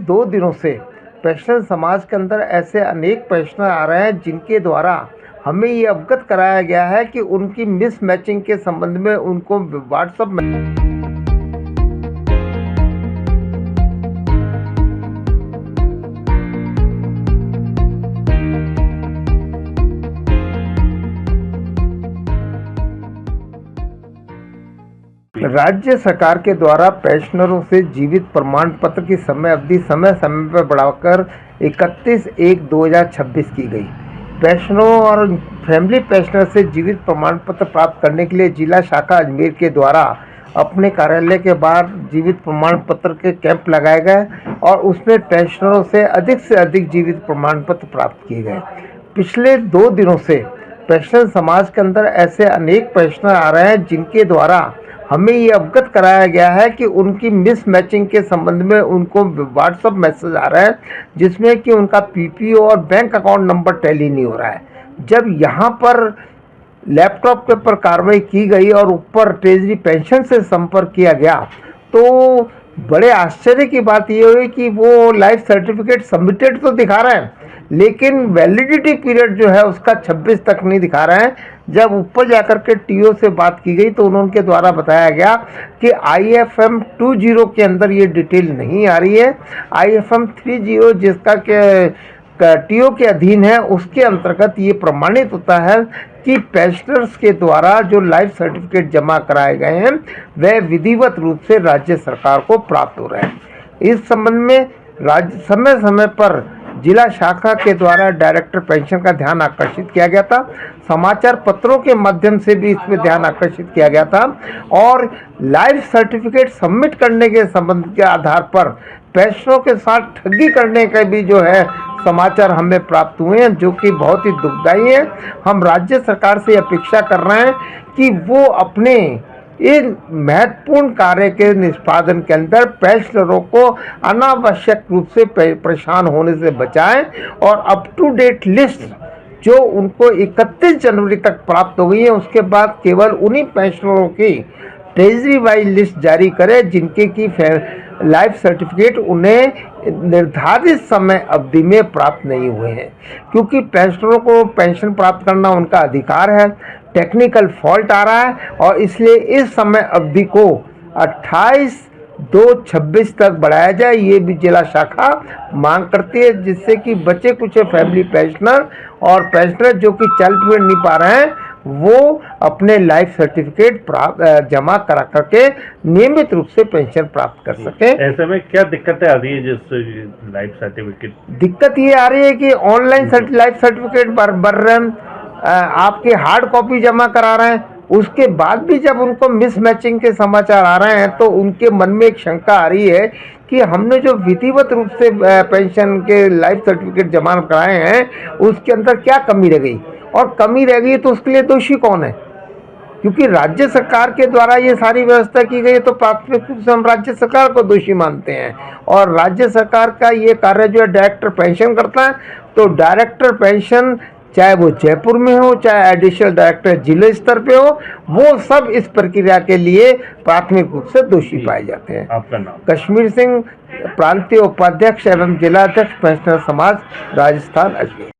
2 दिनों से पेंशनर समाज के अंदर ऐसे अनेक पेंशनर आ रहे हैं जिनके द्वारा हमें ये अवगत कराया गया है कि उनकी मिस मैचिंग के संबंध में उनको व्हाट्सएप में राज्य सरकार के द्वारा पेंशनरों से जीवित प्रमाण पत्र की समय अवधि समय समय पर बढ़ाकर 31/1/2026 की गई। पेंशनरों और फैमिली पेंशनर से जीवित प्रमाण पत्र प्राप्त करने के लिए जिला शाखा अजमेर के द्वारा अपने कार्यालय के बाहर जीवित प्रमाण पत्र के कैंप लगाए गए और उसमें पेंशनरों से अधिक जीवित प्रमाण पत्र प्राप्त किए गए। पिछले 2 दिनों से पेंशनर समाज के अंदर ऐसे अनेक पेंशनर आ रहे हैं जिनके द्वारा हमें ये अवगत कराया गया है कि उनकी मिस मैचिंग के संबंध में उनको व्हाट्सएप मैसेज आ रहा है जिसमें कि उनका पीपीओ और बैंक अकाउंट नंबर टैली नहीं हो रहा है। जब यहाँ पर लैपटॉप के ऊपर कार्रवाई की गई और ऊपर ट्रेजरी पेंशन से संपर्क किया गया तो बड़े आश्चर्य की बात ये हुई कि वो लाइफ सर्टिफिकेट सबमिटेड तो दिखा रहे हैं लेकिन वैलिडिटी पीरियड जो है उसका 26 तक नहीं दिखा रहे हैं। जब ऊपर जाकर के टीओ से बात की गई तो उनके द्वारा बताया गया कि IFM 20 के अंदर ये डिटेल नहीं आ रही है। IFM 30 जिसका के टीओ के अधीन है उसके अंतर्गत ये प्रमाणित होता है कि पेंशनर्स के द्वारा जो लाइफ सर्टिफिकेट जमा कराए गए हैं वह विधिवत रूप से राज्य सरकार को प्राप्त हो रहे हैं। इस संबंध में राज्य समय समय पर जिला शाखा के द्वारा डायरेक्टर पेंशन का ध्यान आकर्षित किया गया था। समाचार पत्रों के माध्यम से भी इसमें ध्यान आकर्षित किया गया था और लाइफ सर्टिफिकेट सबमिट करने के संबंध के आधार पर पेंशनरों के साथ ठगी करने के भी जो है समाचार हमें प्राप्त हुए हैं जो कि बहुत ही दुखदायी है। हम राज्य सरकार से अपेक्षा कर रहे हैं कि वो अपने इन महत्वपूर्ण कार्य के निष्पादन के अंदर पेंशनरों को अनावश्यक रूप से परेशान होने से बचाएं और अप टू डेट लिस्ट जो उनको 31 जनवरी तक प्राप्त हो गई है उसके बाद केवल उन्हीं पेंशनरों की ट्रेजरी वाइज लिस्ट जारी करें जिनके की लाइफ सर्टिफिकेट उन्हें निर्धारित समय अवधि में प्राप्त नहीं हुए हैं, क्योंकि पेंशनरों को पेंशन प्राप्त करना उनका अधिकार है। टेक्निकल फॉल्ट आ रहा है और इसलिए इस समय अवधि को 28/2/26 तक बढ़ाया जाए, ये भी जिला शाखा मांग करती है, जिससे कि बचे कुछ फैमिली पेंशनर और पेंशनर जो कि चल फिर नहीं पा रहे हैं वो अपने लाइफ सर्टिफिकेट जमा करा करके नियमित रूप से पेंशन प्राप्त कर सके। ऐसे में क्या दिक्कतें आ रही है जिससे लाइफ सर्टिफिकेट? दिक्कत ये आ रही है कि ऑनलाइन लाइफ सर्टिफिकेट भर रहे हैं, आपकी हार्ड कॉपी जमा करा रहे हैं, उसके बाद भी जब उनको मिस मैचिंग के समाचार आ रहे हैं तो उनके मन में एक शंका आ रही है कि हमने जो विधिवत रूप से पेंशन के लाइफ सर्टिफिकेट जमा कराए हैं उसके अंदर क्या कमी रह गई, और कमी रह गई तो उसके लिए दोषी कौन है? क्योंकि राज्य सरकार के द्वारा ये सारी व्यवस्था की गई है तो प्राथमिक रूप से हम राज्य सरकार को दोषी मानते हैं और राज्य सरकार का ये कार्य जो है डायरेक्टर पेंशन करता है। तो डायरेक्टर पेंशन चाहे वो जयपुर में हो चाहे एडिशनल डायरेक्टर जिले स्तर पे हो, वो सब इस प्रक्रिया के लिए प्राथमिक रूप से दोषी पाए जाते हैं। आपका नाम? कश्मीर सिंह, प्रांतीय उपाध्यक्ष एवं जिलाध्यक्ष पेंशनर समाज, राजस्थान, अजमेर।